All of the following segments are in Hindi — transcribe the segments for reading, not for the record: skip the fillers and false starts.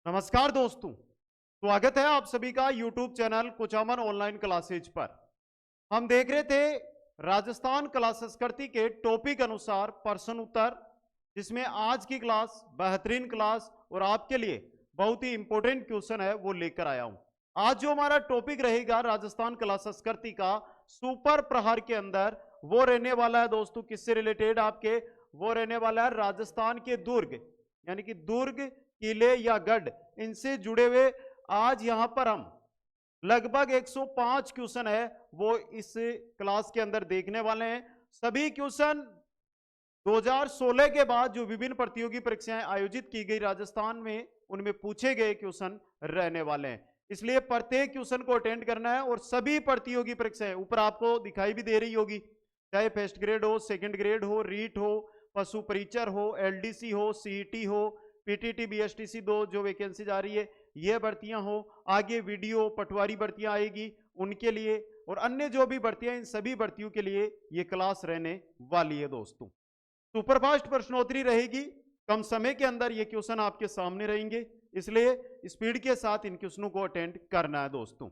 नमस्कार दोस्तों, स्वागत है आप सभी का YouTube channel Kuchaman online classes पर। हम देख रहे थे राजस्थान कला संस्कृति के टॉपिक अनुसार प्रश्न उत्तर, जिसमें आज की क्लास बेहतरीन क्लास और आपके लिए बहुत ही इंपॉर्टेंट क्वेश्चन है वो लेकर आया हूं। आज जो हमारा टॉपिक रहेगा राजस्थान कला संस्कृति का सुपर प्रहार के अंदर, वो रहने वाला है दोस्तों किससे रिलेटेड आपके, वो रहने वाला है राजस्थान के दुर्ग, यानी कि दुर्ग, किले या गढ़, इनसे जुड़े हुए आज यहां पर हम लगभग 105 क्वेश्चन है वो इस क्लास के अंदर देखने वाले हैं। सभी क्वेश्चन 2016 के बाद जो विभिन्न प्रतियोगी परीक्षाएं आयोजित की गई राजस्थान में, उनमें पूछे गए क्वेश्चन रहने वाले हैं। इसलिए प्रत्येक क्वेश्चन को अटेंड करना है और सभी प्रतियोगी परीक्षाएं ऊपर आपको दिखाई भी दे रही होगी, चाहे फर्स्ट ग्रेड हो, सेकंड ग्रेड हो, रीट हो, पशु परिचर हो, एलडीसी हो, सीईटी हो, पीटीटी बीएसटीसी 2 जो वैकेंसी जा रही है ये भर्तियां हो, आगे वीडियो पटवारी भर्तियां आएगी उनके लिए, और अन्य जो भी भर्तियां, इन सभी भर्तियों के लिए ये क्लास रहने वाली है दोस्तों। सुपरफास्ट प्रश्नोत्तरी रहेगी, कम समय के अंदर ये क्वेश्चन आपके सामने रहेंगे, इसलिए स्पीड के साथ इन क्वेश्चनों को अटेंड करना है दोस्तों।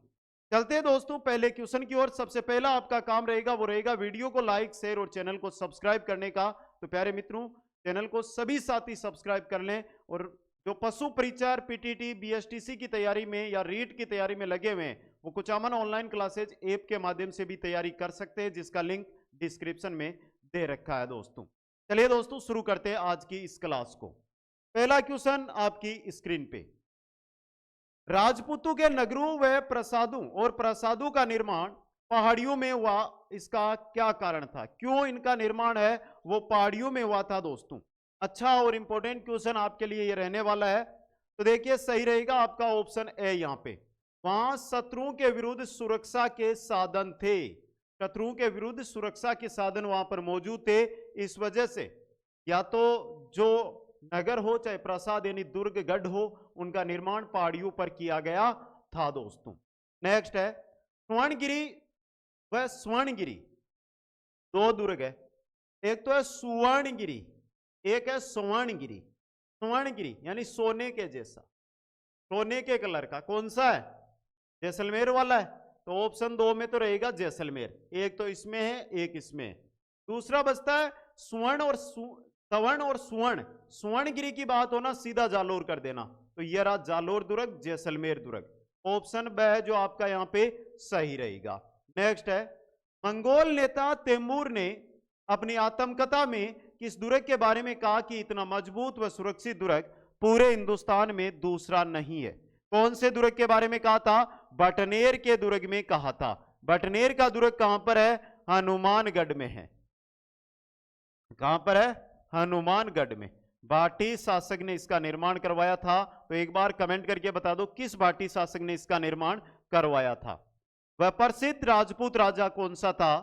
चलते हैं दोस्तों पहले क्वेश्चन की ओर। सबसे पहला आपका काम रहेगा वो रहेगा वीडियो को लाइक, शेयर और चैनल को सब्सक्राइब करने का। तो प्यारे मित्रों, चैनल को सभी साथी सब्सक्राइब कर लें, और जो पशु परिचर, पीटीटी बीएसटीसी की तैयारी में या रीट की तैयारी में लगे हुए हैं, वो कुचामन ऑनलाइन क्लासेज ऐप के माध्यम से भी तैयारी कर सकते हैं, जिसका लिंक डिस्क्रिप्शन में दे रखा है दोस्तों। चलिए दोस्तों शुरू करते हैं आज की इस क्लास को। पहला क्वेश्चन आपकी स्क्रीन पे, राजपूतों के नगरों व प्रसादों और प्रसादों का निर्माण पहाड़ियों में हुआ, इसका क्या कारण था? क्यों इनका निर्माण है वो पहाड़ियों में हुआ था दोस्तों? अच्छा और इंपॉर्टेंट क्वेश्चन आपके लिए ये रहने वाला है। तो देखिए सही रहेगा आपका ऑप्शन ए यहाँ पे। वहां शत्रुओं के विरुद्ध सुरक्षा के साधन थे, शत्रुओं के विरुद्ध सुरक्षा के साधन वहां पर मौजूद थे। इस वजह से या तो जो नगर हो, चाहे प्रासाद यानी दुर्ग, गढ़ हो, उनका निर्माण पहाड़ियों पर किया गया था दोस्तों। नेक्स्ट है स्वर्णगिरी व स्वर्णगिरी, दो दुर्ग है, एक तो है सुवर्णगिरी, एक है स्वर्णगिरी। स्वर्णगिरी यानी सोने के जैसा, सोने के कलर का, कौन सा है? जैसलमेर वाला है। तो ऑप्शन 2 में तो रहेगा जैसलमेर, एक तो इसमें है एक इसमें है। दूसरा बचता है स्वर्ण और सवर्ण और सुवर्ण। स्वर्णगिरी की बात हो ना, सीधा जालोर कर देना, तो यह रहा जालोर दुर्ग, जैसलमेर दुर्ग। ऑप्शन ब है जो आपका यहां पे सही रहेगा। नेक्स्ट है मंगोल नेता तैमूर ने अपनी आत्मकथा में किस दुर्ग के बारे में कहा कि इतना मजबूत व सुरक्षित दुर्ग पूरे हिंदुस्तान में दूसरा नहीं है? कौन से दुर्ग के बारे में कहा था? बटनेर के दुर्ग में कहा था। बटनेर का दुर्ग कहां पर है? हनुमानगढ़ में है। कहां पर है? हनुमानगढ़ में। भाटी शासक ने इसका निर्माण करवाया था। तो एक बार कमेंट करके बता दो किस भाटी शासक ने इसका निर्माण करवाया था। वह प्रसिद्ध राजपूत राजा कौन सा था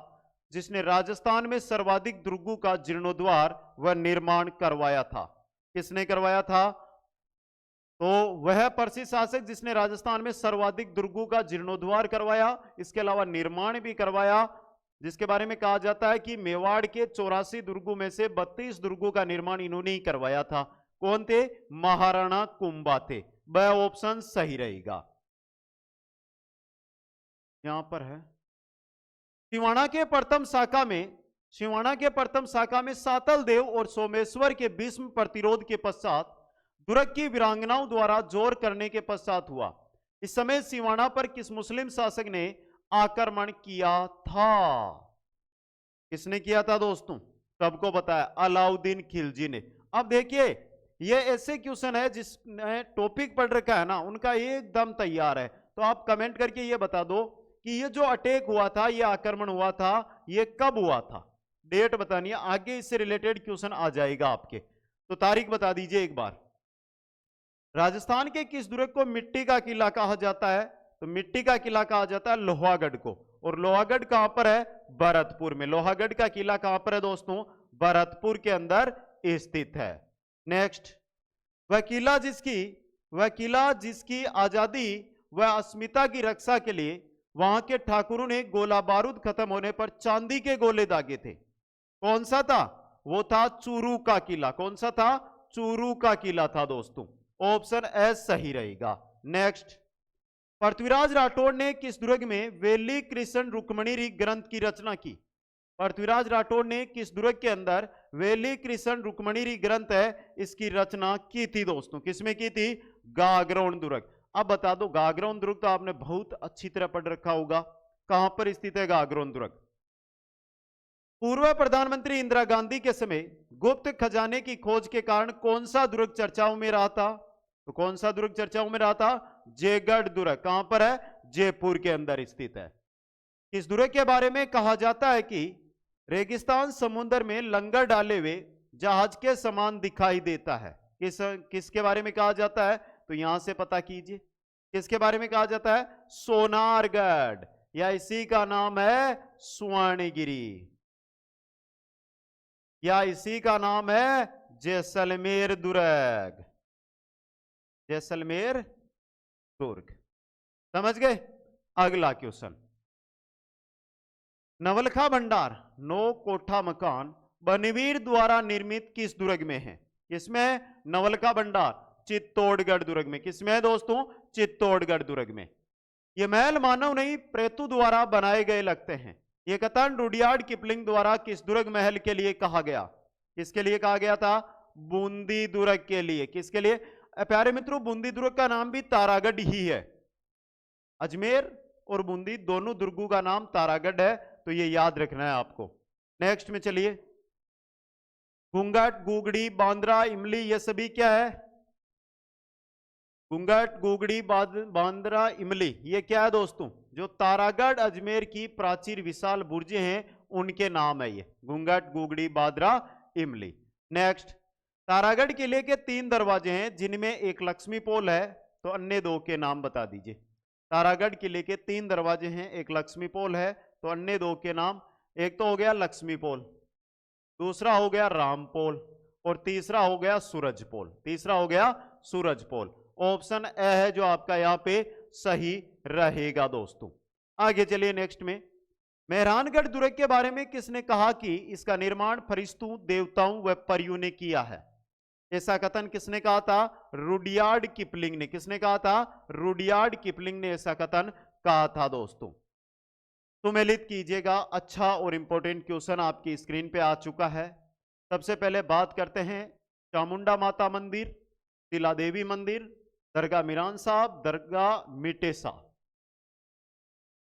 जिसने राजस्थान में सर्वाधिक दुर्गों का जीर्णोद्धार व निर्माण करवाया था? किसने करवाया था? तो वह प्रसिद्ध शासक जिसने राजस्थान में सर्वाधिक दुर्गों का जीर्णोद्धार करवाया, इसके अलावा निर्माण भी करवाया, जिसके बारे में कहा जाता है कि मेवाड़ के 84 दुर्गों में से 32 दुर्गों का निर्माण इन्होंने ही करवाया था। कौन थे? महाराणा कुंभा थे। वह ऑप्शन सही रहेगा। यहां पर है सिवाना के प्रथम शाखा में, सिवाना के प्रथम शाखा में सातल देव और सोमेश्वर के भीष्म प्रतिरोध के पश्चात दुर्ग की वीरांगनाओं द्वारा जोर करने के पश्चात हुआ। इस समय सिवाना पर किस मुस्लिम शासक ने आक्रमण किया था? किसने किया था दोस्तों? सबको बताया, अलाउद्दीन खिलजी ने। अब देखिए ये ऐसे क्वेश्चन है जिसने टॉपिक पढ़ रखा है ना, उनका एकदम तैयार है। तो आप कमेंट करके ये बता दो कि ये जो अटैक हुआ था, ये आक्रमण हुआ था, ये कब हुआ था? डेट बतानी है, आगे इससे रिलेटेड क्वेश्चन आ जाएगा आपके। तो तारीख बता दीजिए एक बार। राजस्थान के किस दुर्ग को मिट्टी का किला कहा जाता है? तो मिट्टी का किला कहा जाता है लोहागढ़ को। और लोहागढ़ कहां पर है? भरतपुर में। लोहागढ़ का किला कहां पर है दोस्तों? भरतपुर के अंदर स्थित है। नेक्स्ट, वह किला जिसकी आजादी व अस्मिता की रक्षा के लिए वहां के ठाकुरों ने गोला बारूद खत्म होने पर चांदी के गोले दागे थे, कौन सा था? वो था चूरू का किला। कौन सा था? चूरू का किला था दोस्तों। ऑप्शन ए सही रहेगा। नेक्स्ट, पृथ्वीराज राठौड़ ने किस दुर्ग में वेली कृष्ण रुक्मणी ग्रंथ की रचना की? पृथ्वीराज राठौड़ ने किस दुर्ग के अंदर वेली कृष्ण रुक्मणी ग्रंथ है इसकी रचना की थी दोस्तों? किसमें की थी? गागरोन दुर्ग। अब बता दो, गागरोन दुर्ग तो आपने बहुत अच्छी तरह पढ़ रखा होगा। कहां पर स्थित है गागरोन दुर्ग? पूर्व प्रधानमंत्री इंदिरा गांधी के समय गुप्त खजाने की खोज के कारण कौन सा दुर्ग चर्चाओं में रहा था? तो कौन सा दुर्ग चर्चाओं में रहा था? जयगढ़ दुर्ग। कहां पर है? जयपुर के अंदर स्थित है। इस दुर्ग के बारे में कहा जाता है कि रेगिस्तान समुद्र में लंगर डाले हुए जहाज के समान दिखाई देता है। किसके बारे में कहा जाता है? तो यहां से पता कीजिए। किसके बारे में कहा जाता है? सोनारगढ़, या इसी का नाम है स्वर्णगिरी, या इसी का नाम है जैसलमेर दुर्ग। जैसलमेर दुर्ग। समझ गए? अगला क्वेश्चन, नवलखा भंडार 9 कोठा मकान बनवीर द्वारा निर्मित किस दुर्ग में है? किसमें? नवलखा भंडार चित्तौड़गढ़ दुर्ग में। किसमें है दोस्तों? चित्तौड़गढ़ दुर्ग में। ये महल मानव नहीं प्रेतु द्वारा बनाए गए लगते हैं। ये कथन रुडयार्ड किपलिंग द्वारा किस दुर्ग महल के लिए कहा गया? किसके लिए कहा गया था? बूंदी दुर्ग के लिए। किसके लिए? प्यारे मित्रों, बूंदी दुर्ग का नाम भी तारागढ़ ही है। अजमेर और बूंदी दोनों दुर्गों का नाम तारागढ़ है, तो ये याद रखना है आपको। नेक्स्ट में चलिए, घूंघट, गुगड़ी, बांद्रा, इमली, ये सभी क्या है? घूंघट, गुगड़ी, बांद्रा, इमली, ये क्या है दोस्तों? जो तारागढ़ अजमेर की प्राचीर विशाल बुर्जें हैं उनके नाम है ये, घूंघट, गुगड़ी, बांद्रा, इमली। नेक्स्ट, तारागढ़ किले के 3 दरवाजे हैं जिनमें एक लक्ष्मी पोल है, तो अन्य 2 के नाम बता दीजिए। तारागढ़ किले के 3 दरवाजे हैं, एक लक्ष्मी पोल है, तो अन्य 2 के नाम, एक तो हो गया लक्ष्मी पोल, दूसरा हो गया राम पोल, और तीसरा हो गया सूरज पोल। तीसरा हो गया सूरज पोल। ऑप्शन ए है जो आपका यहां पे सही रहेगा दोस्तों। आगे चलिए नेक्स्ट में, मेहरानगढ़ दुर्ग के बारे में किसने कहा कि इसका निर्माण फरिश्तों, देवताओं व परियों ने किया है? ऐसा कथन किसने कहा था? रुडयार्ड किपलिंग ने। किसने कहा था? रुडयार्ड किपलिंग ने ऐसा कथन कहा था दोस्तों। सुमेलित कीजिएगा, अच्छा और इंपॉर्टेंट क्वेश्चन आपकी स्क्रीन पे आ चुका है। सबसे पहले बात करते हैं चामुंडा माता मंदिर, तिला देवी मंदिर, दरगाह मीरान साहब, दरगाह मिटेसा।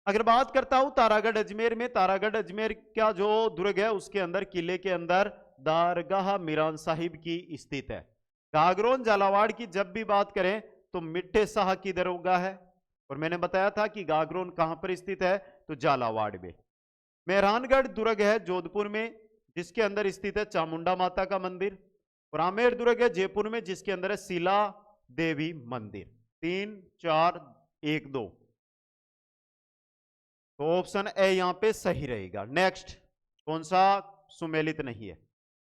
अगर बात करता हूं तारागढ़ अजमेर में, तारागढ़ अजमेर का जो दुर्ग है उसके अंदर, किले के अंदर दरगाह मीरान साहिब की स्थित है। गागरोन झालावाड़ की जब भी बात करें तो मिट्टे शाह की दरगाह है, और मैंने बताया था कि गागरोन कहां पर स्थित है? तो झालावाड़ में। मेहरानगढ़ दुर्ग है जोधपुर में, जिसके अंदर स्थित है चामुंडा माता का मंदिर, और आमेर दुर्ग है जयपुर में, जिसके अंदर है शिला देवी मंदिर। 3, 4, 1, 2, तो ऑप्शन ए यहां पे सही रहेगा। नेक्स्ट, कौन सा सुमेलित नहीं है?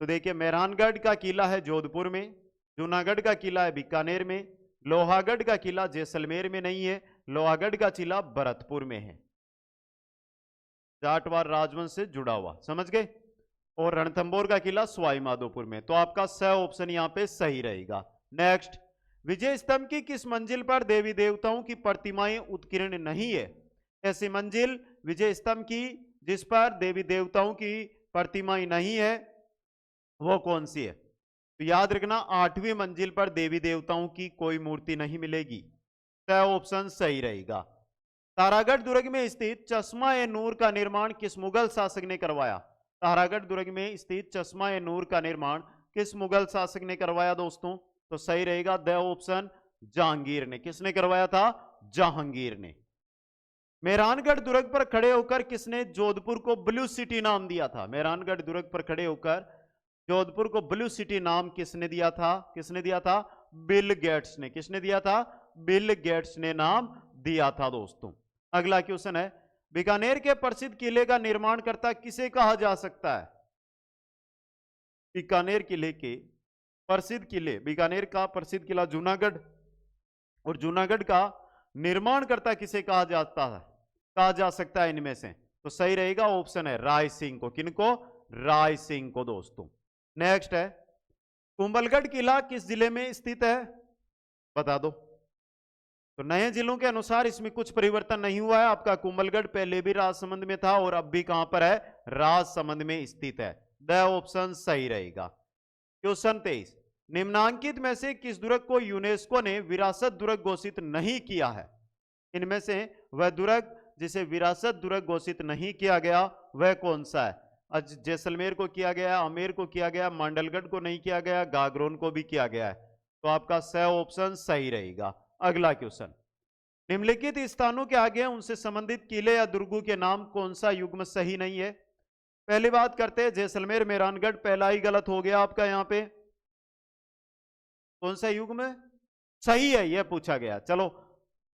तो देखिए, मेहरानगढ़ का किला है जोधपुर में, जूनागढ़ का किला है बीकानेर में, लोहागढ़ का किला जैसलमेर में नहीं है, लोहागढ़ का किला भरतपुर में है, जाटवार राजवंश से जुड़ा हुआ। समझ गए? और रणथंबोर का किला सवाई माधोपुर में। तो आपका स ऑप्शन यहां पे सही रहेगा। नेक्स्ट, विजय स्तंभ की किस मंजिल पर देवी देवताओं की प्रतिमाएं उत्कीर्ण नहीं है? ऐसी मंजिल विजय स्तंभ की जिस पर देवी देवताओं की प्रतिमाएं नहीं है, वो कौन सी है? तो याद रखना, 8वीं मंजिल पर देवी देवताओं की कोई मूर्ति नहीं मिलेगी। तो ऑप्शन सही रहेगा। तारागढ़ दुर्ग में स्थित चश्मा ए नूर का निर्माण किस मुगल शासक ने करवाया? तारागढ़ दुर्ग में स्थित चश्मा ए नूर का निर्माण किस मुगल शासक ने करवाया दोस्तों? तो सही रहेगा द ऑप्शन जहांगीर ने। किसने करवाया था? जहांगीर ने। मेहरानगढ़ दुर्ग पर खड़े होकर किसने जोधपुर को ब्लू सिटी नाम दिया था? मेहरानगढ़ दुर्ग पर खड़े होकर जोधपुर को ब्लू सिटी नाम किसने दिया था? किसने दिया था? बिल गेट्स ने। किसने दिया था? बिल गेट्स ने नाम दिया था दोस्तों। अगला क्वेश्चन है, बीकानेर के प्रसिद्ध किले का निर्माणकर्ता किसे कहा जा सकता है? बीकानेर किले के प्रसिद्ध किले, बीकानेर का प्रसिद्ध किला जूनागढ़, और जूनागढ़ का निर्माणकर्ता किसे कहा जाता है? कहा जा सकता है इनमें से? तो सही रहेगा ऑप्शन है राय सिंह को। किनको? राय सिंह को दोस्तों। नेक्स्ट है, कुंभलगढ़ किला किस जिले में स्थित है? बता दो। तो नए जिलों के अनुसार इसमें कुछ परिवर्तन नहीं हुआ है। आपका कुंभलगढ़ पहले भी राजसमंद में था और अब भी कहां पर है, राजसमंद में स्थित है। द ऑप्शन सही रहेगा। क्वेश्चन 23, निम्नांकित में से किस दुर्ग को यूनेस्को ने विरासत दुर्ग घोषित नहीं किया है? इनमें से वह दुर्ग जिसे विरासत दुर्ग घोषित नहीं किया गया वह कौन सा है? जैसलमेर को किया गया, आमेर को किया गया, मांडलगढ़ को नहीं किया गया, गागरोन को भी किया गया है। तो आपका स ऑप्शन सही रहेगा। अगला क्वेश्चन, निम्नलिखित स्थानों के आगे उनसे संबंधित किले या दुर्गों के नाम कौन सा युग्म सही नहीं है? पहली बात करते हैं जैसलमेर मेहरानगढ़, पहला ही गलत हो गया आपका। यहां पे कौन सा युग्म सही है यह पूछा गया। चलो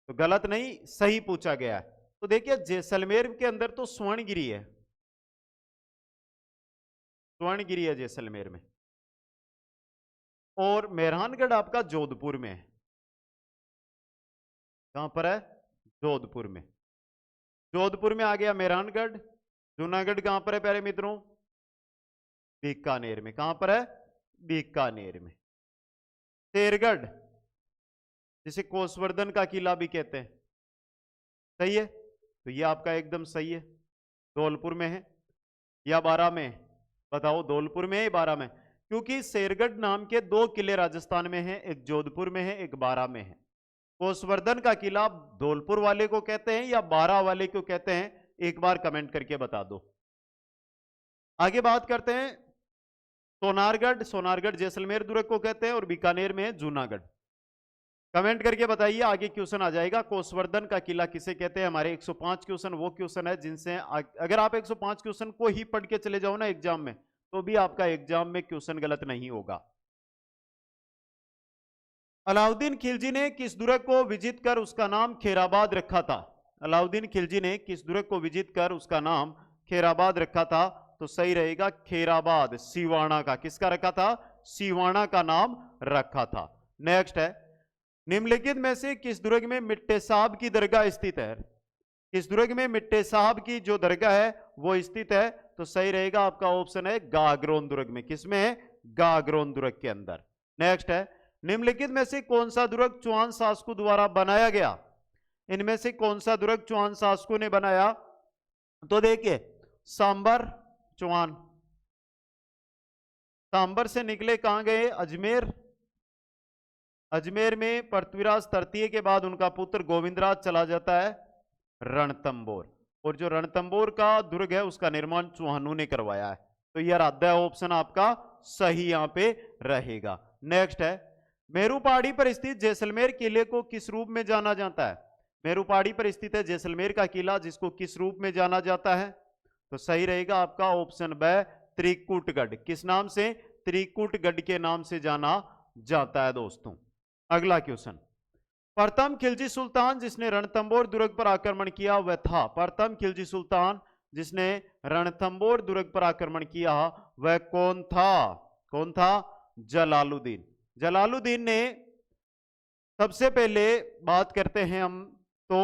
तो गलत नहीं, सही पूछा गया है। तो देखिए जैसलमेर के अंदर तो स्वर्णगिरी है, स्वर्णगिरी है जैसलमेर में, और मेहरानगढ़ आपका जोधपुर में है। कहां पर है? जोधपुर में। जोधपुर में आ गया मेहरानगढ़। जूनागढ़ कहां पर है प्यारे मित्रों? बीकानेर में। कहां पर है? बीकानेर में। शेरगढ़ जिसे कोसवर्धन का किला भी कहते हैं, सही है। तो ये आपका एकदम सही है, धौलपुर में है या बारां में? बताओ धौलपुर में है या बारां में? क्योंकि शेरगढ़ नाम के 2 किले राजस्थान में हैं, एक जोधपुर में है, एक बारां में है। कोसवर्धन का किला धौलपुर वाले को कहते हैं या बारां वाले को कहते हैं? एक बार कमेंट करके बता दो। आगे बात करते हैं सोनारगढ़। सोनारगढ़ जैसलमेर दुर्ग को कहते हैं और बीकानेर में है जूनागढ़। कमेंट करके बताइए, आगे क्वेश्चन आ जाएगा। कोसवर्धन का किला किसे कहते हैं? हमारे 105 क्वेश्चन वो क्वेश्चन है जिनसे अगर आप 105 क्वेश्चन को ही पढ़ के चले जाओ ना एग्जाम में, तो भी आपका एग्जाम में क्वेश्चन गलत नहीं होगा। अलाउद्दीन खिलजी ने किस दुर्ग को विजित कर उसका नाम खैराबाद रखा था? अलाउद्दीन खिलजी ने किस दुर्ग को विजित कर उसका नाम खैराबाद रखा था? तो सही रहेगा खैराबाद, सिवाना का। किसका रखा था? सिवाना का नाम रखा था। नेक्स्ट है, निम्नलिखित में से किस दुर्ग में मिट्टे साहब की दरगाह स्थित है? किस दुर्ग में मिट्टे साहब की जो दरगाह है वो स्थित है? तो सही रहेगा आपका ऑप्शन है गागरोन दुर्ग में। किसमें है? गागरोन दुर्ग के अंदर। नेक्स्ट है, निम्नलिखित में से कौन सा दुर्ग चौहान शासकों द्वारा बनाया गया? इनमें से कौन सा दुर्ग चौहान शासकों ने बनाया? तो देखिए सांबर चौहान, सांबर से निकले कहां गए? अजमेर। अजमेर में पृथ्वीराज तृतीय के बाद उनका पुत्र गोविंदराज चला जाता है रणथंबोर, और जो रणथंबोर का दुर्ग है उसका निर्माण चौहानों ने करवाया है। तो यह आधा ऑप्शन आपका सही यहां पे रहेगा। नेक्स्ट है, मेरू पहाड़ी पर स्थित जैसलमेर किले को किस रूप में जाना जाता है? मेरू पहाड़ी पर स्थित है जैसलमेर का किला, जिसको किस रूप में जाना जाता है? तो सही रहेगा आपका ऑप्शन ब त्रिकुटगढ़। किस नाम से? त्रिकुटगढ़ के नाम से जाना जाता है दोस्तों। अगला क्वेश्चन, प्रथम खिलजी सुल्तान जिसने रणथंबोर दुर्ग पर आक्रमण किया वह था? प्रथम खिलजी सुल्तान जिसने रणथंबोर दुर्ग पर आक्रमण किया वह कौन था? कौन था? जलालुद्दीन। जलालुद्दीन ने सबसे पहले बात करते हैं हम तो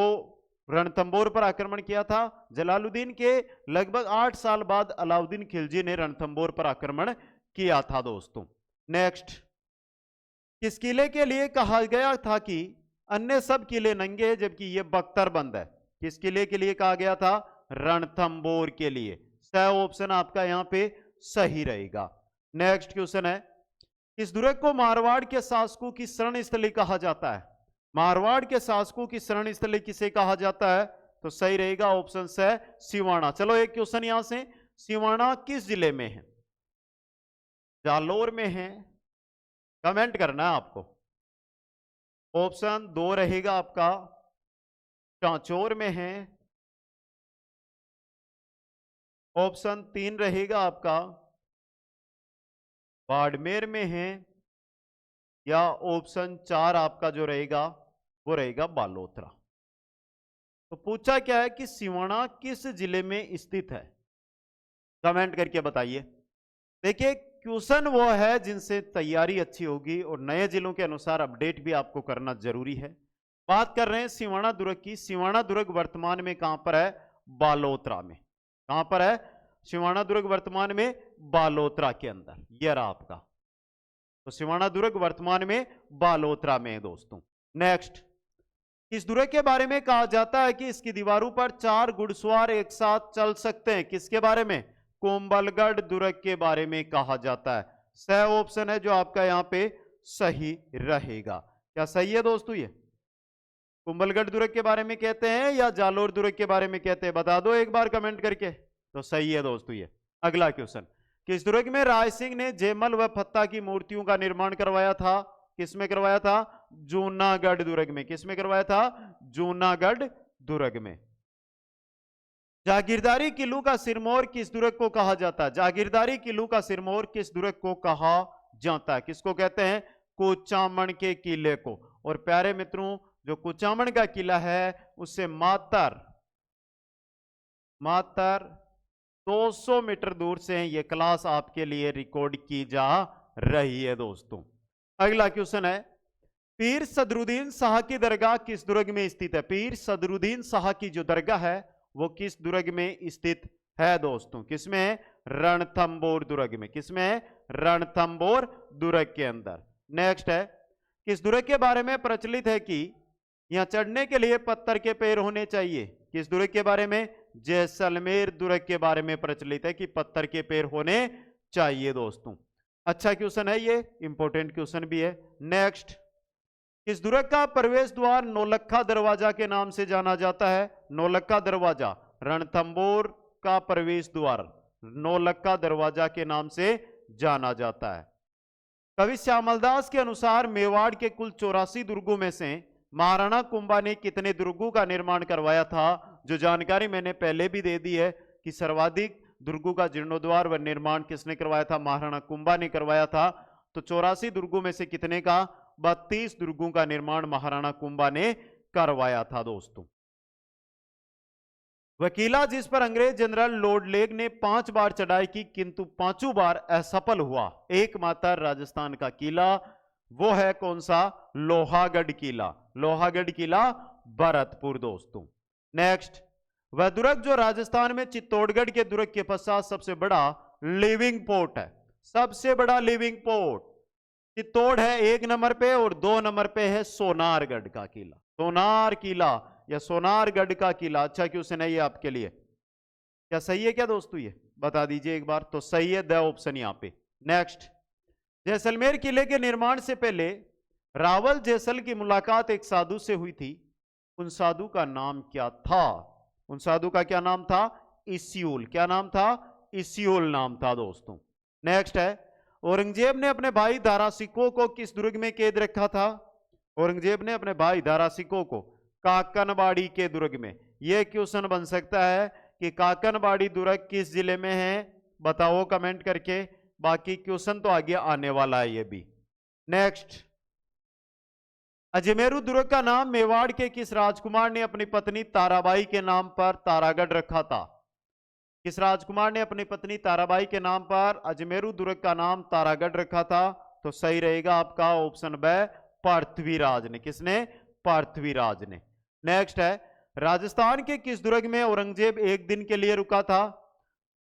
रणथंबोर पर आक्रमण किया था। जलालुद्दीन के लगभग 8 साल बाद अलाउद्दीन खिलजी ने रणथंबोर पर आक्रमण किया था दोस्तों। नेक्स्ट, किस किले के लिए कहा गया था कि अन्य सब किले नंगे हैं जबकि यह बख्तरबंद है? किस किले के लिए कहा गया था? रणथंबोर के लिए। सही ऑप्शन आपका यहां पे सही रहेगा। नेक्स्ट क्वेश्चन है, इस दुर्ग को मारवाड़ के शासकों की शरण स्थली कहा जाता है? मारवाड़ के शासकों की शरण स्थली किसे कहा जाता है? तो सही रहेगा ऑप्शन से सिवाना। चलो एक क्वेश्चन यहां से, सिवाना किस जिले में है? जालोर में है? कमेंट करना है आपको। ऑप्शन 2 रहेगा आपका चांचौर में है, ऑप्शन 3 रहेगा आपका बाड़मेर में है, या ऑप्शन 4 आपका जो रहेगा वो रहेगा बालोतरा। तो पूछा क्या है कि सिवाना किस जिले में स्थित है? कमेंट करके बताइए। देखिए क्वेश्चन वो है जिनसे तैयारी अच्छी होगी और नए जिलों के अनुसार अपडेट भी आपको करना जरूरी है। बात कर रहे हैं सिवाना दुर्ग की। सिवाना दुर्ग वर्तमान में कहां पर है? बालोतरा में। कहां पर है? सिवाना दुर्ग वर्तमान में बालोतरा के अंदर। यह रहा आपका। तो सिवाना दुर्ग वर्तमान में बालोतरा में है दोस्तों। नेक्स्ट, इस दुर्ग के बारे में कहा जाता है कि इसकी दीवारों पर 4 घुड़सवार एक साथ चल सकते हैं। किसके बारे में? कुंभलगढ़ दुर्ग के बारे में कहा जाता है। सही ऑप्शन है जो आपका यहां पे सही रहेगा। क्या सही है दोस्तों? ये कुंभलगढ़ दुर्ग के बारे में कहते हैं या जालोर दुर्ग के बारे में कहते हैं? बता दो एक बार कमेंट करके। तो सही है दोस्तों ये। अगला क्वेश्चन, किस दुर्ग में राय सिंह ने जयमल व फत्ता की मूर्तियों का निर्माण करवाया था? किसमें करवाया था? जूनागढ़ दुर्ग में। किसमें करवाया था? जूनागढ़ दुर्ग में। जागीरदारी किलू का सिरमौर किस दुर्ग को कहा जाता है? जागीरदारी किलू का सिरमौर किस दुर्ग को कहा जाता है? किसको कहते हैं? कुचामन के किले को। और प्यारे मित्रों, जो कुचामन का किला है उससे मात्र 200 मीटर दूर से यह क्लास आपके लिए रिकॉर्ड की जा रही है दोस्तों। अगला क्वेश्चन है, पीर सदरुद्दीन शाह की दरगाह किस दुर्ग में स्थित है? पीर सदरुद्दीन शाह की जो दरगाह है वो किस दुर्ग में स्थित है दोस्तों? किसमें? रणथंबोर दुर्ग में। किसमें? रणथंबोर दुर्ग के अंदर। नेक्स्ट है, किस दुर्ग के बारे में प्रचलित है कि यहां चढ़ने के लिए पत्थर के पैर होने चाहिए? किस दुर्ग के बारे में? जैसलमेर दुर्ग के बारे में प्रचलित है कि पत्थर के पैर होने चाहिए दोस्तों। अच्छा क्वेश्चन है ये, इंपॉर्टेंट क्वेश्चन भी है। नेक्स्ट, किस दुर्ग का प्रवेश द्वार नौलखा दरवाजा के नाम से जाना जाता है? नौलखा दरवाजा, रणथंबोर का प्रवेश द्वार नौलखा दरवाजा के नाम से जाना जाता है। कवि श्यामलदास के अनुसार मेवाड़ के कुल 84 दुर्गों में से महाराणा कुंभा ने कितने दुर्गों का निर्माण करवाया था? जो जानकारी मैंने पहले भी दे दी है कि सर्वाधिक दुर्गों का जीर्णोद्धार व निर्माण किसने करवाया था? महाराणा कुंभा ने करवाया था। तो 84 दुर्गों में से कितने का? 32 दुर्गों का निर्माण महाराणा कुंभा ने करवाया था दोस्तों। वह किला जिस पर अंग्रेज जनरल लॉर्ड लेग ने 5 बार चढ़ाई की किंतु 5 बार असफल हुआ, एकमात्र राजस्थान का किला, वो है कौन सा? लोहागढ़ किला। लोहागढ़ किला भरतपुर दोस्तों। नेक्स्ट, वह दुर्ग जो राजस्थान में चित्तौड़गढ़ के दुर्ग के पश्चात सबसे बड़ा लिविंग पोर्ट है। सबसे बड़ा लिविंग पोर्ट चित्तौड़ है 1 नंबर पे और 2 नंबर पे है सोनारगढ़ का किला। सोनार किला या सोनारगढ़ का किला। अच्छा क्वेश्चन है ये आपके लिए। क्या सही है क्या दोस्तों? ये बता दीजिए एक बार। तो सही है द ऑप्शन यहां पे। नेक्स्ट, जैसलमेर किले के निर्माण से पहले रावल जैसल की मुलाकात एक साधु से हुई थी। उन साधु का नाम क्या था? उन साधु का क्या नाम था? इस्यूल। क्या नाम था? इस्यूल नाम था दोस्तों। नेक्स्ट है, औरंगजेब ने अपने भाई दारा सिकोह को किस दुर्ग में कैद रखा था? औरंगजेब ने अपने भाई दारा सिकोह को काकनबाड़ी के दुर्ग में। यह क्वेश्चन बन सकता है कि काकनबाड़ी दुर्ग किस जिले में है? बताओ कमेंट करके। बाकी क्वेश्चन तो आगे आने वाला है ये भी। नेक्स्ट, अजमेरू दुर्ग का नाम मेवाड़ के किस राजकुमार ने अपनी पत्नी ताराबाई के नाम पर तारागढ़ रखा था? किस राजकुमार ने अपनी पत्नी ताराबाई के नाम पर अजमेरू दुर्ग का नाम तारागढ़ रखा था? तो सही रहेगा आपका ऑप्शन ब, पृथ्वीराज ने। किसने? पृथ्वीराज ने। नेक्स्ट है, राजस्थान के किस दुर्ग में औरंगजेब 1 दिन के लिए रुका था?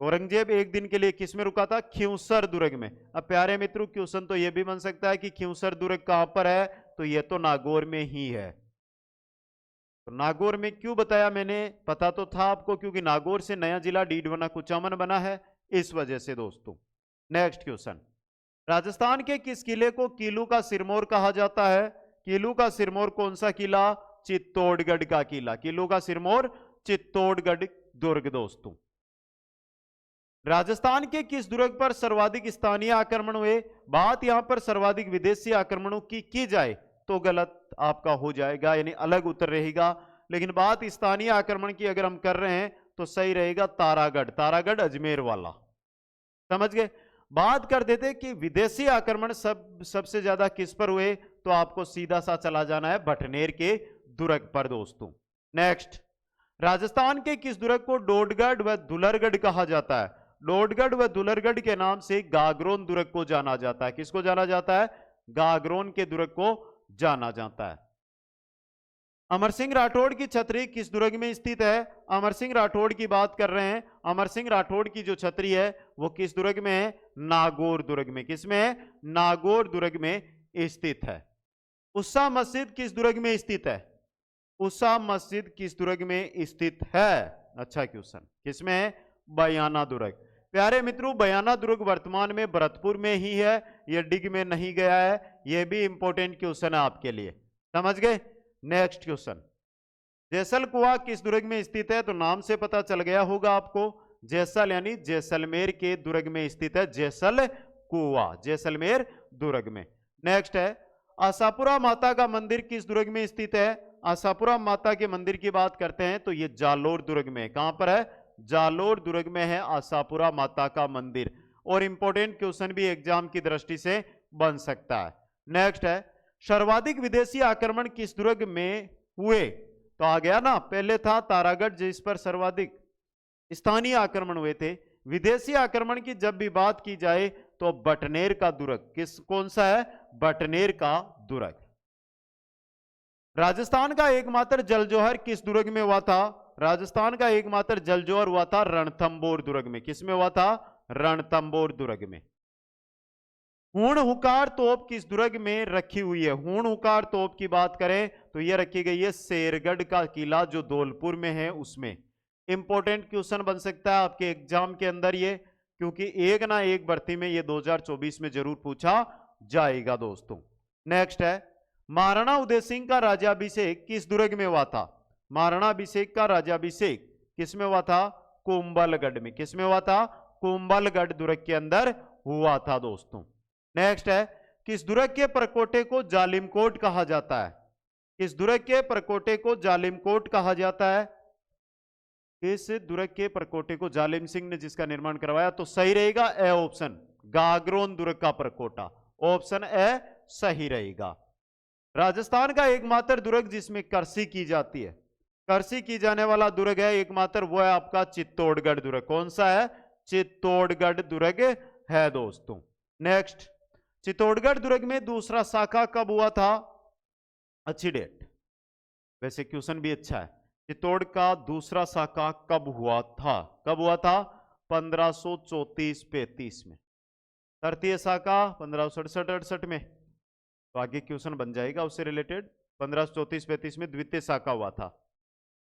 औरंगजेब 1 दिन के लिए किस में रुका था? खिंवसर दुर्ग में। अब प्यारे मित्रों, क्वेश्चन तो यह भी बन सकता है कि खिंवसर दुर्ग कहां पर है? तो यह तो नागौर में ही है। तो नागौर में क्यों बताया मैंने? पता तो था आपको, क्योंकि नागौर से नया जिला डीडवाना कुचामन बना है, इस वजह से दोस्तों। नेक्स्ट क्वेश्चन, राजस्थान के किस किले को किलू का सिरमौर कहा जाता है? किलू का सिरमौर कौन सा किला? चित्तौड़गढ़ का किला। किलू का सिरमौर चित्तौड़गढ़ दुर्ग दोस्तों। राजस्थान के किस दुर्ग पर सर्वाधिक स्थानीय आक्रमण हुए? बात यहां पर सर्वाधिक विदेशी आक्रमणों की जाए तो गलत आपका हो जाएगा, यानी अलग उत्तर रहेगा। लेकिन बात स्थानीय आक्रमण की अगर हम कर रहे हैं तो सही रहेगा तारागढ़। तारागढ़ अजमेर वाला, समझ गए। बात कर देते कि विदेशी आक्रमण सबसे ज्यादा किस पर हुए, तो आपको सीधा सा चला जाना है भटनेर के दुर्ग पर दोस्तों। नेक्स्ट, राजस्थान के किस दुर्ग को डोडगढ़ व दुलरगढ़ कहा जाता है? डोडगढ़ व दुलरगढ़ के नाम से गागरोन दुर्ग को जाना जाता है। किसको जाना जाता है? गागरोन के दुर्ग को जाना जाता है। अमर सिंह राठौड़ की छतरी किस दुर्ग में स्थित है? अमर सिंह राठौड़ की बात कर रहे हैं। अमर सिंह राठौड़ की जो छतरी है वो किस दुर्ग में है? नागौर दुर्ग में। किसमें? नागौर दुर्ग में स्थित है। उषा मस्जिद किस दुर्ग में स्थित है? उषा मस्जिद किस दुर्ग में स्थित है? अच्छा क्वेश्चन। किसमें? बयाना दुर्ग। प्यारे मित्रों, बयाना दुर्ग वर्तमान में भरतपुर में ही है, यह डिग में नहीं गया है। यह भी इंपॉर्टेंट क्वेश्चन है आपके लिए, समझ गए। नेक्स्ट क्वेश्चन, जैसल कुआं किस दुर्ग में स्थित है? तो नाम से पता चल गया होगा आपको, जैसल यानी जैसलमेर के दुर्ग में स्थित है जैसल कुआं, जैसलमेर दुर्ग में। नेक्स्ट है, आशापुरा माता का मंदिर किस दुर्ग में स्थित है? आशापुरा माता के मंदिर की बात करते हैं तो यह जालोर दुर्ग में। कहां पर है? जालोर दुर्ग में है आशापुरा माता का मंदिर। और इंपॉर्टेंट क्वेश्चन भी एग्जाम की दृष्टि से बन सकता है। नेक्स्ट है, सर्वाधिक विदेशी आक्रमण किस दुर्ग में हुए? तो आ गया ना, पहले था तारागढ़ जिस पर सर्वाधिक स्थानीय आक्रमण हुए थे। विदेशी आक्रमण की जब भी बात की जाए तो बटनेर का दुर्ग, कौन सा है? बटनेर का दुर्ग। राजस्थान का एकमात्र जलजौहर किस दुर्ग में हुआ था? राजस्थान का एकमात्र जलजौहर हुआ था रणथंबोर दुर्ग में। किसमें हुआ था? रणथंबोर दुर्ग में। हूण हुकार तोप किस दुर्ग में रखी हुई है? हूण हुकार तोप की बात करें तो यह रखी गई है शेरगढ़ का किला जो धौलपुर में है उसमें। इंपॉर्टेंट क्वेश्चन बन सकता है आपके एग्जाम के अंदर ये, क्योंकि एक ना एक भर्ती में ये 2024 में जरूर पूछा जाएगा दोस्तों। नेक्स्ट है, महाराणा उदय सिंह का राज्याभिषेक किस दुर्ग में हुआ था? महाराणा अभिषेक का राज्याभिषेक किसमें हुआ था? कुंभलगढ़ में। किसमें हुआ था? कुंभलगढ़ दुर्ग के अंदर हुआ था दोस्तों। नेक्स्ट है, किस दुर्ग के परकोटे को जालिमकोट कहा जाता है? किस दुर्ग के परकोटे को जालिमकोट कहा जाता है? किस दुर्ग के परकोटे को जालिम सिंह ने जिसका निर्माण करवाया? तो सही रहेगा ए ऑप्शन, गागरोन दुर्ग का परकोटा। ऑप्शन ए सही रहेगा। राजस्थान का एकमात्र दुर्ग जिसमें कृषि की जाती है, कृषि की जाने वाला दुर्ग है एकमात्र, वो है आपका चित्तौड़गढ़ दुर्ग। कौन सा है? चित्तौड़गढ़ दुर्ग है दोस्तों। नेक्स्ट, चित्तौड़गढ़ दुर्ग में दूसरा शाखा कब हुआ था? अच्छी डेट, वैसे क्वेश्चन भी अच्छा है। चित्तौड़ का दूसरा शाखा कब हुआ था? कब हुआ था? 1534-35 में। तृतीय शाखा 1567-68 में। तो आगे क्वेश्चन बन जाएगा उससे रिलेटेड। 1534-35 में द्वितीय शाखा हुआ था।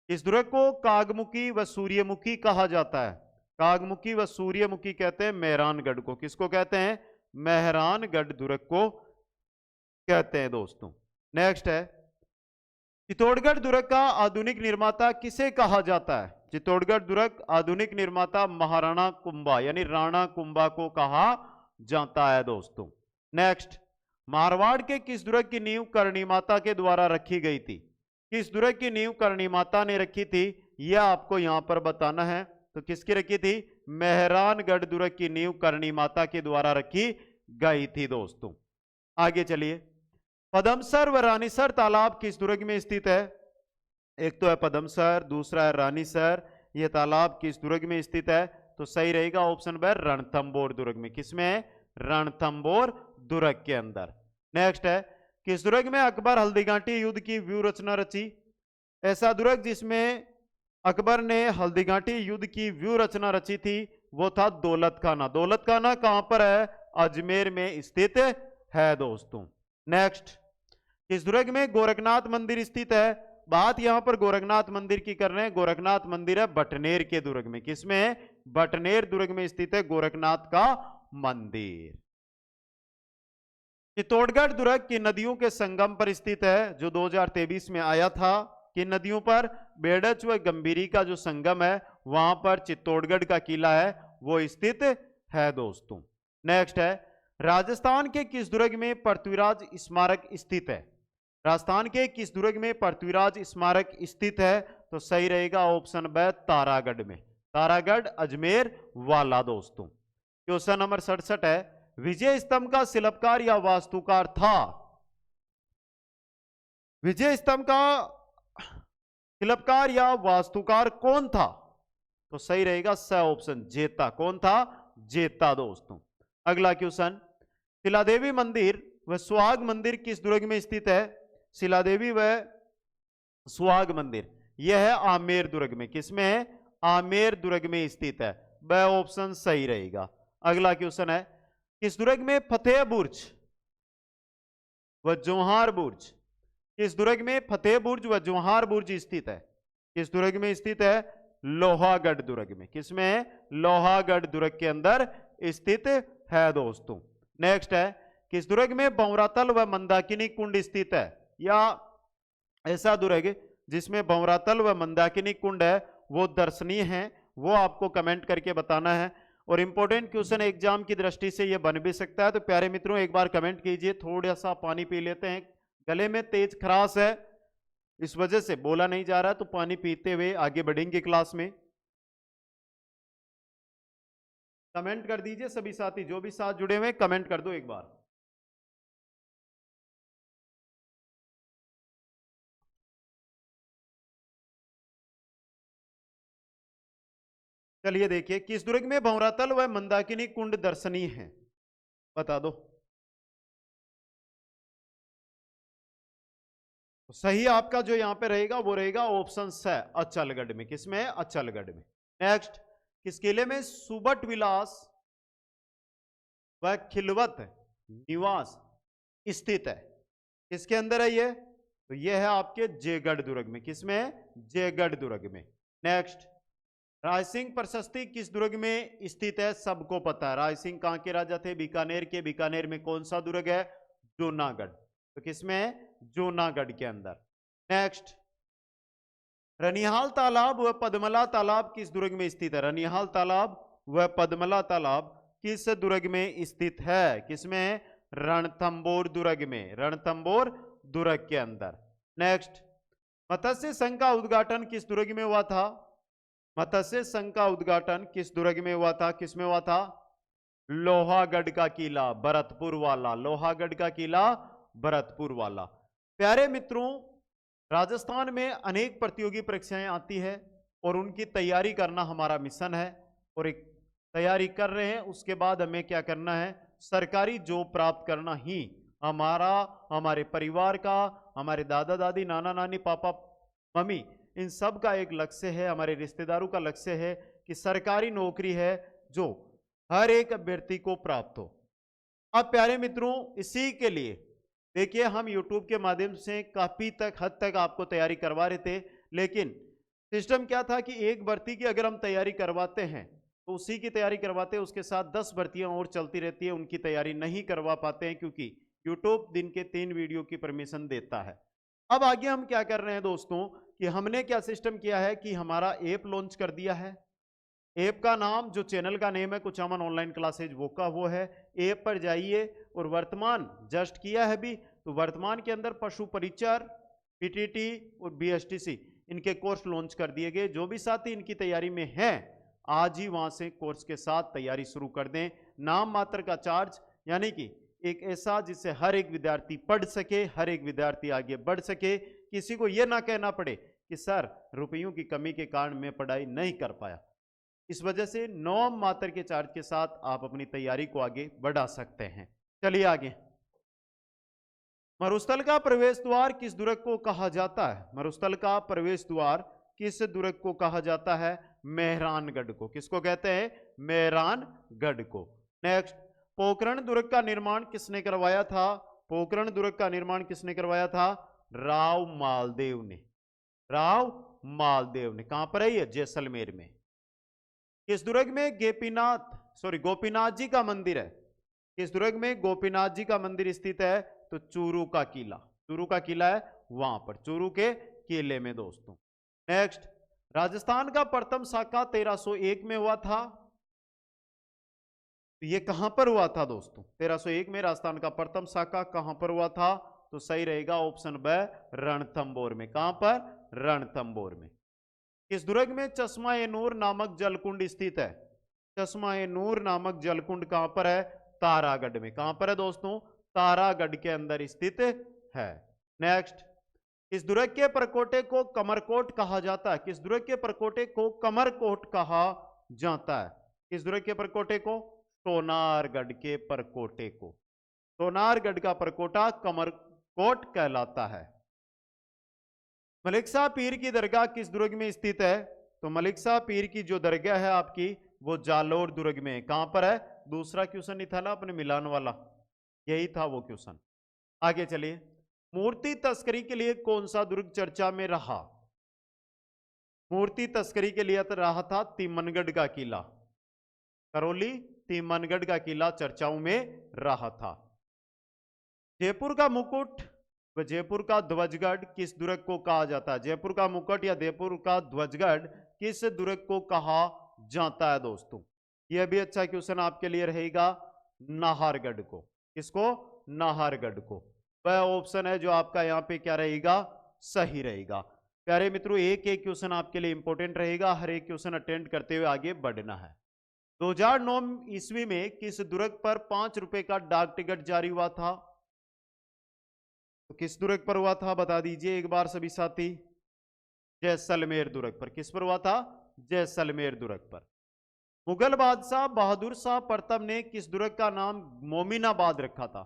इस दुर्ग को कागमुखी व सूर्यमुखी कहा जाता है। कागमुखी व सूर्यमुखी कहते हैं मेहरानगढ़ को। किसको कहते हैं? मेहरानगढ़ दुर्ग को कहते हैं दोस्तों। नेक्स्ट है, चित्तौड़गढ़ दुर्ग का आधुनिक निर्माता किसे कहा जाता है? चित्तौड़गढ़ दुर्ग आधुनिक निर्माता महाराणा कुंभा यानी राणा कुंभा को कहा जाता है दोस्तों। नेक्स्ट, मारवाड़ के किस दुर्ग की नींव करणी माता के द्वारा रखी गई थी? किस दुर्ग की नींव करणी माता ने रखी थी, यह आपको यहां पर बताना है। तो किसकी रखी थी? मेहरानगढ़ दुर्ग की नींव करणी माता के द्वारा रखी गई थी दोस्तों। आगे चलिए, पदमसर व रानीसर तालाब किस दुर्ग में स्थित है? एक तो है पदमसर, दूसरा है रानीसर। यह तालाब किस दुर्ग में स्थित है? तो सही रहेगा ऑप्शन बी रणथंबोर दुर्ग में। किसमें? रणथंबोर दुर्ग के अंदर। नेक्स्ट है, किस दुर्ग में अकबर हल्दीघाटी युद्ध की व्यूह रचना रची? ऐसा दुर्ग जिसमें अकबर ने हल्दीघाटी युद्ध की व्यूह रचना रची थी वो था दौलत खाना। दौलत खाना कहां पर है? अजमेर में स्थित है दोस्तों। नेक्स्ट, किस दुर्ग में गोरखनाथ मंदिर स्थित है? बात यहां पर गोरखनाथ मंदिर की कर रहे हैं। गोरखनाथ मंदिर है बटनेर के दुर्ग में। किसमें है? बटनेर दुर्ग में स्थित है गोरखनाथ का मंदिर। चित्तौड़गढ़ दुर्ग की नदियों के संगम पर स्थित है जो 2023 में आया था। कि नदियों पर बेड़च व गंभीरी का जो संगम है वहां पर चित्तौड़गढ़ का किला है वो स्थित है दोस्तों। नेक्स्ट है, राजस्थान के किस दुर्ग में पृथ्वीराज स्मारक स्थित है? राजस्थान के किस दुर्ग में पृथ्वीराज स्मारक स्थित है? तो सही रहेगा ऑप्शन बी तारागढ़ में। तारागढ़ अजमेर वाला दोस्तों। क्वेश्चन नंबर 67 है, विजय स्तंभ का शिल्पकार या वास्तुकार था? विजय स्तंभ का शिल्पकार या वास्तुकार कौन था? तो सही रहेगा स ऑप्शन जेता। कौन था? जेता दोस्तों। अगला क्वेश्चन, शिलादेवी मंदिर व सुहाग मंदिर किस दुर्ग में स्थित है? शिलादेवी व सुहाग मंदिर यह है आमेर दुर्ग में। किसमें है? आमेर दुर्ग में स्थित है। वह ऑप्शन सही रहेगा। अगला क्वेश्चन है, किस दुर्ग में फतेह बुर्ज व जौहार बुर्ज, किस दुर्ग में फतेह बुर्ज व जौहार बुर्ज स्थित है? किस दुर्ग में स्थित है? लोहागढ़ दुर्ग में। किसमें? लोहागढ़ दुर्ग के अंदर स्थित है दोस्तों। नेक्स्ट है, किस दुर्ग में भंवरातल व मंदाकिनी कुंड स्थित है? या ऐसा दुर्ग जिसमें भंवरातल व मंदाकिनी कुंड है वो दर्शनीय है, वो आपको कमेंट करके बताना है। और इंपॉर्टेंट क्वेश्चन एग्जाम की दृष्टि से ये बन भी सकता है। तो प्यारे मित्रों एक बार कमेंट कीजिए। थोड़ा सा पानी पी लेते हैं, गले में तेज खराश है, इस वजह से बोला नहीं जा रहा, तो पानी पीते हुए आगे बढ़ेंगे क्लास में। कमेंट कर दीजिए सभी साथी, जो भी साथ जुड़े हुए कमेंट कर दो एक बार। चलिए देखिए, किस दुर्ग में भंवरातल व मंदाकिनी कुंड दर्शनीय है? बता दो। तो सही आपका जो यहां पे रहेगा वो रहेगा ऑप्शन है अचलगढ़ में। किसमें? अचलगढ़ में। नेक्स्ट, किस किले में सुबट विलास व खिलवत निवास स्थित है? किसके अंदर है ये? तो ये है आपके जयगढ़ दुर्ग में। किसमें? जयगढ़ दुर्ग में। नेक्स्ट, रायसिंह प्रशस्ति किस दुर्ग में स्थित है? सबको पता है, रायसिंह कहां के राजा थे? बीकानेर के। बीकानेर में कौन सा दुर्ग है? जूनागढ़। तो किसमें? जूनागढ़ के अंदर। नेक्स्ट, रनिहाल तालाब व पद्मला तालाब किस दुर्ग में स्थित है? रनिहाल तालाब व पद्मला तालाब किस दुर्ग में स्थित है? किसमें? रणथंबोर दुर्ग में। रणथंबोर दुर्ग के अंदर। नेक्स्ट, मत्स्य संघ का उद्घाटन किस दुर्ग में हुआ था? मत्स्य संघ का उद्घाटन किस दुर्ग में हुआ था? किसमें हुआ था? लोहागढ़ का किला, भरतपुर वाला। लोहागढ़ का किला, भरतपुर वाला। प्यारे मित्रों, राजस्थान में अनेक प्रतियोगी परीक्षाएं आती है और उनकी तैयारी करना हमारा मिशन है। और एक तैयारी कर रहे हैं, उसके बाद हमें क्या करना है? सरकारी जॉब प्राप्त करना ही हमारा, हमारे परिवार का, हमारे दादा दादी, नाना नानी, पापा मम्मी, इन सब का एक लक्ष्य है, हमारे रिश्तेदारों का लक्ष्य है कि सरकारी नौकरी है जो हर एक अभ्यर्थी को प्राप्त हो। अब प्यारे मित्रों, इसी के लिए देखिए हम YouTube के माध्यम से काफी हद तक आपको तैयारी करवा रहे थे, लेकिन सिस्टम क्या था कि एक भर्ती की अगर हम तैयारी करवाते हैं तो उसी की तैयारी करवाते हैं, उसके साथ 10 भर्तियां और चलती रहती है, उनकी तैयारी नहीं करवा पाते हैं क्योंकि YouTube दिन के 3 वीडियो की परमिशन देता है। अब आगे हम क्या कर रहे हैं दोस्तों कि हमने क्या सिस्टम किया है कि हमारा ऐप लॉन्च कर दिया है। ऐप का नाम, जो चैनल का नेम है कुचामन ऑनलाइन क्लासेज, वो का वो है। ऐप पर जाइए और वर्तमान जस्ट किया है भी, तो वर्तमान के अंदर पशु परिचर, पीटीटी और बीएसटीसी इनके कोर्स लॉन्च कर दिए गए। जो भी साथी इनकी तैयारी में हैं आज ही वहां से कोर्स के साथ तैयारी शुरू कर दें। नाम मात्र का चार्ज, यानी कि एक ऐसा जिससे हर एक विद्यार्थी पढ़ सके, हर एक विद्यार्थी आगे बढ़ सके, किसी को यह ना कहना पड़े कि सर रुपयों की कमी के कारण मैं पढ़ाई नहीं कर पाया। इस वजह से नाम मात्र के चार्ज के साथ आप अपनी तैयारी को आगे बढ़ा सकते हैं। चलिए आगे। मरुस्थल का प्रवेश द्वार किस दुर्ग को कहा जाता है? मरुस्थल का प्रवेश द्वार किस दुर्ग को कहा जाता है? मेहरानगढ़ को। किसको कहते हैं? मेहरानगढ़ को। नेक्स्ट, पोखरण दुर्ग का निर्माण किसने करवाया था? पोखरण दुर्ग का निर्माण किसने करवाया था? राव मालदेव ने। राव मालदेव ने। कहां पर है ये? जैसलमेर में। किस दुर्ग में गोपीनाथ जी का मंदिर है? किस दुर्ग में गोपीनाथ जी का मंदिर स्थित है? तो चूरू का किला। चूरू का किला है वहां पर, चूरू के किले में दोस्तों। नेक्स्ट, राजस्थान का प्रथम शाखा 1301 में हुआ था। तो ये कहां पर हुआ था दोस्तों? 1301 में राजस्थान का प्रथम शाखा कहां पर हुआ था? तो सही रहेगा ऑप्शन ब, रणथंबोर में। कहां पर? रणथंबोर में। किस दुर्ग में चश्मा ए नूर नामक जलकुंड स्थित है? चश्मा ए नूर नामक जलकुंड कहां पर है? तारागढ़ में। कहां पर है दोस्तों? तारागढ़ के अंदर स्थित है। नेक्स्ट, किस दुर्ग के परकोटे को कमरकोट कहा जाता है? किस दुर्ग के परकोटे को कमरकोट कहा जाता है? किस दुर्ग के परकोटे को? सोनारगढ़ के परकोटे को। सोनारगढ़ का परकोटा कमरकोट कहलाता है। मलिकसा पीर की दरगाह किस दुर्ग में स्थित है? तो मलिकसा पीर की जो दरगाह है आपकी वो जालोर दुर्ग में। कहां पर है? दूसरा क्वेश्चन ही था ना अपने मिलान वाला, यही था वो क्वेश्चन। आगे चलिए, मूर्ति तस्करी के लिए कौन सा दुर्ग चर्चा में रहा? मूर्ति तस्करी के लिए रहा था तिमनगढ़ का किला। करौली तिमनगढ़ का किला चर्चाओं में रहा था। जयपुर का मुकुट व जयपुर का ध्वजगढ़ किस दुर्ग को कहा जाता है? जयपुर का मुकुट या जयपुर का ध्वजगढ़ किस दुर्ग को कहा जाता है दोस्तों? यह भी अच्छा क्वेश्चन आपके लिए रहेगा, नाहरगढ़ को। किसको? नाहरगढ़ को। वह ऑप्शन है जो आपका यहाँ पे क्या रहेगा, सही रहेगा। प्यारे मित्रों, एक एक क्वेश्चन आपके लिए इंपॉर्टेंट रहेगा, हर एक क्वेश्चन अटेंड करते हुए आगे बढ़ना है। 2009 ईस्वी में किस दुर्ग पर 5 रुपए का डाक टिकट जारी हुआ था? तो किस दुर्ग पर हुआ था बता दीजिए एक बार सभी साथी। जैसलमेर दुर्ग पर। किस पर हुआ था? जैसलमेर दुर्ग पर। मुगल बादशाह बहादुर शाह प्रथम ने किस दुर्ग का नाम मोमिनाबाद रखा था?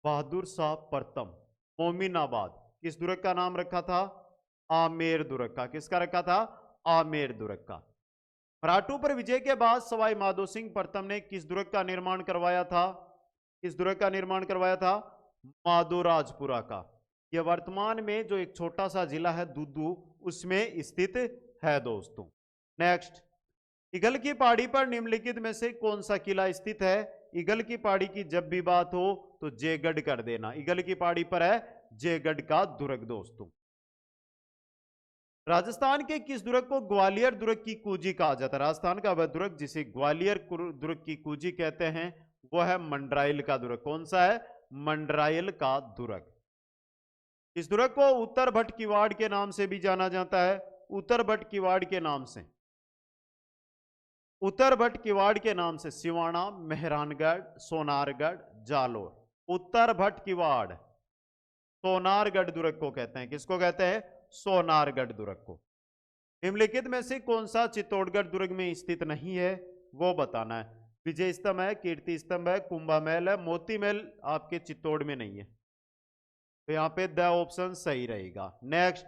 बहादुर शाह प्रथम मोमिनाबाद किस दुर्ग का नाम रखा था? आमेर दुर्ग का। किसका रखा था? आमेर दुर्ग का। मराठों पर विजय के बाद सवाई माधो सिंह प्रथम ने किस दुर्ग का निर्माण करवाया था? किस दुर्ग का निर्माण करवाया था? माधोराजपुरा का। यह वर्तमान में जो एक छोटा सा जिला है दुदू, उसमें स्थित है दोस्तों। नेक्स्ट, ईगल की पहाड़ी पर निम्नलिखित में से कौन सा किला स्थित है? ईगल की पहाड़ी की जब भी बात हो तो जयगढ़ कर देना। ईगल की पहाड़ी पर है जयगढ़ का दुर्ग दोस्तों। राजस्थान के किस दुर्ग को ग्वालियर दुर्ग की कूजी कहा जाता है? राजस्थान का वह दुर्ग जिसे ग्वालियर दुर्ग की कूजी कहते हैं वह है मंडराइल का दुर्ग। कौन सा है? मंडराइल का दुर्ग। इस दुर्ग को उत्तर भट्ट किवाड़ के नाम से भी जाना जाता है। उत्तर भट्ट किवाड़ के नाम से, उत्तर भट्ट किवाड़ के नाम से सिवाना, मेहरानगढ़, सोनारगढ़, जालोर। उत्तर भट्ट किवाड़ सोनारगढ़ दुर्ग को कहते हैं। किसको कहते हैं? सोनारगढ़ दुर्ग को। निम्नलिखित में से कौन सा चित्तौड़गढ़ दुर्ग में स्थित नहीं है वो बताना है। विजय स्तंभ है, कीर्ति स्तंभ है, कुंभा महल है, मोती महल आपके चित्तौड़ में नहीं है, तो यहां पे द ऑप्शन सही रहेगा। नेक्स्ट,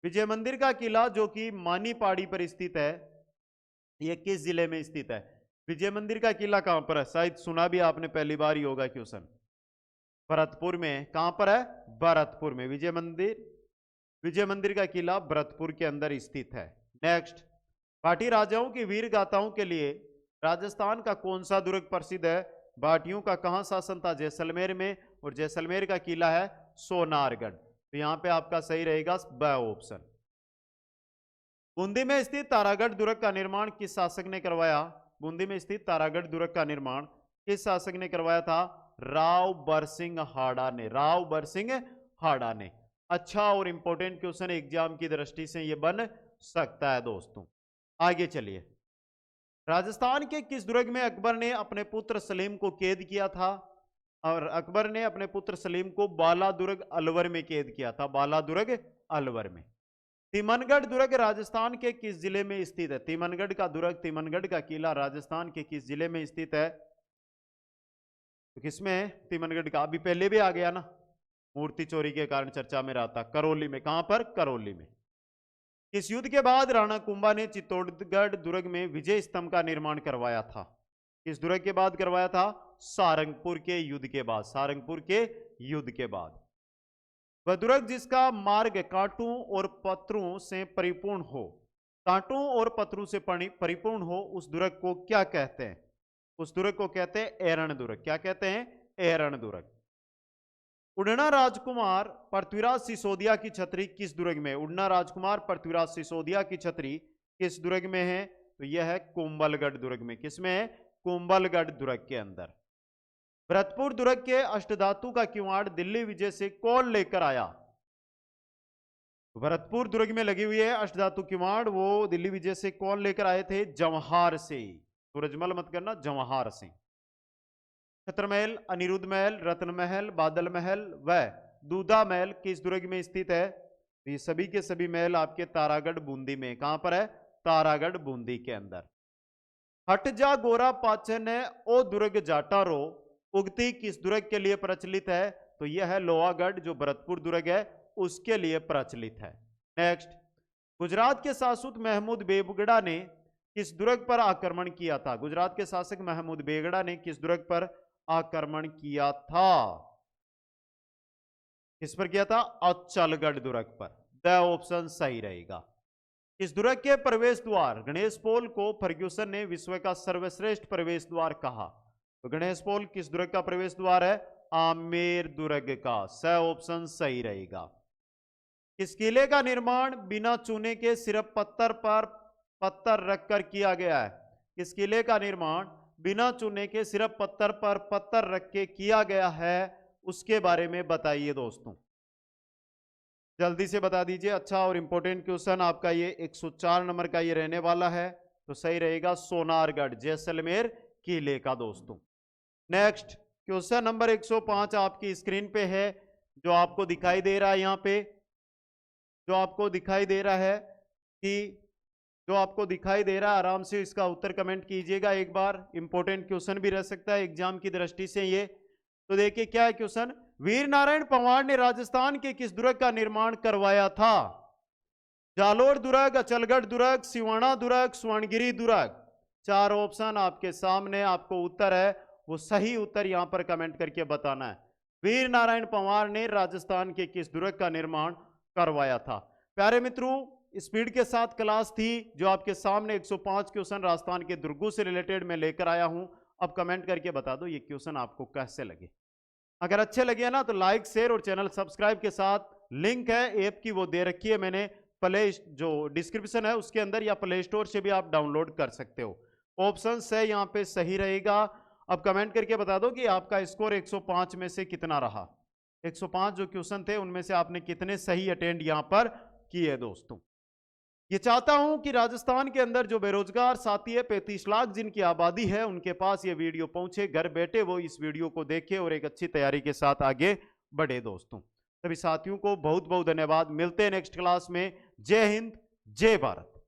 विजय मंदिर का किला जो कि मानी पहाड़ी पर स्थित है, यह किस जिले में स्थित है? विजय मंदिर का किला कहां पर है? शायद सुना भी आपने पहली बार ही होगा क्वेश्चन। भरतपुर में। कहां पर है? भरतपुर में विजय मंदिर। विजय मंदिर का किला भरतपुर के अंदर स्थित है। नेक्स्ट, भाटी राजाओं की वीर गाथाओं के लिए राजस्थान का कौन सा दुर्ग प्रसिद्ध है? भाटियों का कहां शासन था? जैसलमेर में, और जैसलमेर का किला है सोनारगढ़। तो यहां पे आपका सही रहेगा ब ऑप्शन। बूंदी में स्थित तारागढ़ दुर्ग का निर्माण किस शासक ने करवाया? बूंदी में स्थित तारागढ़ दुर्ग का निर्माण किस शासक ने करवाया था? राव बरसिंह हाड़ा ने। राव बरसिंह हाड़ा ने। अच्छा और इंपॉर्टेंट क्वेश्चन एग्जाम की दृष्टि से यह बन सकता है दोस्तों। आगे चलिए, राजस्थान के किस दुर्ग में अकबर ने अपने पुत्र सलीम को कैद किया था? और अकबर ने अपने पुत्र सलीम को बाला दुर्ग अलवर में कैद किया था। बाला दुर्ग अलवर में। तिमनगढ़ दुर्ग राजस्थान के किस जिले में स्थित है? तिमनगढ़ का दुर्ग, तिमनगढ़ का किला राजस्थान के किस जिले में स्थित है? तो किसमें है तिमनगढ़ का? अभी पहले भी आ गया ना, मूर्ति चोरी के कारण चर्चा में रहा था। करौली में। कहां पर? करौली में। इस युद्ध के बाद राणा कुंभा ने चित्तौड़गढ़ दुर्ग में विजय स्तंभ का निर्माण करवाया था। किस दुर्ग के बाद करवाया था? सारंगपुर के युद्ध के बाद। सारंगपुर के युद्ध के बाद। वह दुर्ग जिसका मार्ग कांटों और पत्थरों से परिपूर्ण हो, कांटों और पत्थरों से परिपूर्ण हो, उस दुर्ग को क्या कहते हैं? उस दुर्ग को कहते हैं एरण दुर्ग। क्या कहते हैं? एरण दुर्ग। उड़ना राजकुमार पृथ्वीराज सिसोदिया की छतरी किस दुर्ग में? उड़ना राजकुमार पृथ्वीराज सिसोदिया की छतरी किस दुर्ग में है? तो यह है कुंभलगढ़ दुर्ग में। किसमें है? कुंभलगढ़ दुर्ग के अंदर। भरतपुर दुर्ग के अष्टधातु का किवाड़ दिल्ली विजय से कौन लेकर आया? भरतपुर दुर्ग में लगी हुई है अष्टधातु किवाड़, वो दिल्ली विजय से कौन लेकर आए थे? जवाहर से। सूरजमल मत करना, जवाहर से। छत्र महल, अनिरुद्ध महल, रत्न महल, बादल महल व दूधा महल किस दुर्ग में स्थित है? ये सभी के सभी महल आपके तारागढ़ बूंदी में। कहां पर है? तारागढ़ बूंदी के अंदर। हट जा गोरा पाचन ओ दुर्ग जाटारो उगती किस दुर्ग के लिए प्रचलित है? तो यह है लोहागढ़, जो भरतपुर दुर्ग है उसके लिए प्रचलित है। नेक्स्ट, गुजरात के शासक महमूद बेबगड़ा ने किस दुर्ग पर आक्रमण किया था? गुजरात के शासक महमूद बेगड़ा ने किस दुर्ग पर आक्रमण किया था? किस पर किया था? अचलगढ़ दुर्ग पर। द ऑप्शन सही रहेगा। इस दुर्ग के प्रवेश द्वार गणेश पोल को फर्ग्यूसन ने विश्व का सर्वश्रेष्ठ प्रवेश द्वार कहा। तो गणेश पोल किस दुर्ग का प्रवेश द्वार है? आमेर दुर्ग का। स ऑप्शन सही रहेगा। इस किले का निर्माण बिना चूने के सिर्फ पत्थर पर पत्थर रखकर किया गया है। इस किले का निर्माण बिना चूने के सिर्फ पत्थर पर पत्थर रख के किया गया है, उसके बारे में बताइए दोस्तों, जल्दी से बता दीजिए। अच्छा और इंपॉर्टेंट क्वेश्चन आपका ये 104 नंबर का ये रहने वाला है। तो सही रहेगा सोनारगढ़, जैसलमेर किले का दोस्तों। नेक्स्ट क्वेश्चन नंबर 105 आपकी स्क्रीन पे है, जो आपको दिखाई दे रहा है यहाँ पे, जो आपको दिखाई दे रहा है कि जो आपको दिखाई दे रहा है, आराम से इसका उत्तर कमेंट कीजिएगा एक बार। इंपॉर्टेंट क्वेश्चन भी रह सकता है एग्जाम की दृष्टि से ये। तो देखिए क्या है क्वेश्चन। वीर नारायण पंवार ने राजस्थान के किस दुर्ग का निर्माण करवाया था? जालोर दुर्ग, अचलगढ़ दुर्ग, सिवाना दुर्ग, स्वर्णगिरी दुर्ग। चार ऑप्शन आपके सामने, आपको उत्तर है वो सही उत्तर यहां पर कमेंट करके बताना है। वीर नारायण पंवार ने राजस्थान के किस दुर्ग का निर्माण करवाया था? प्यारे मित्रों, स्पीड के साथ क्लास थी जो आपके सामने 105 क्वेश्चन राजस्थान के दुर्गों से रिलेटेड मैं लेकर आया हूं। अब कमेंट करके बता दो ये क्वेश्चन आपको कैसे लगे। अगर अच्छे लगे ना तो लाइक, शेयर और चैनल सब्सक्राइब के साथ लिंक है ऐप की वो दे रखी है मैंने, प्ले जो डिस्क्रिप्शन है उसके अंदर, या प्ले स्टोर से भी आप डाउनलोड कर सकते हो। ऑप्शन है यहाँ पे सही रहेगा। अब कमेंट करके बता दो कि आपका स्कोर 105 में से कितना रहा। 105 जो क्वेश्चन थे उनमें से आपने कितने सही अटेंड यहाँ पर किए दोस्तों। ये चाहता हूं कि राजस्थान के अंदर जो बेरोजगार साथी है, 35 लाख जिनकी आबादी है, उनके पास ये वीडियो पहुंचे, घर बैठे वो इस वीडियो को देखें और एक अच्छी तैयारी के साथ आगे बढ़े दोस्तों। सभी साथियों को बहुत बहुत धन्यवाद। मिलते हैं नेक्स्ट क्लास में। जय हिंद, जय भारत।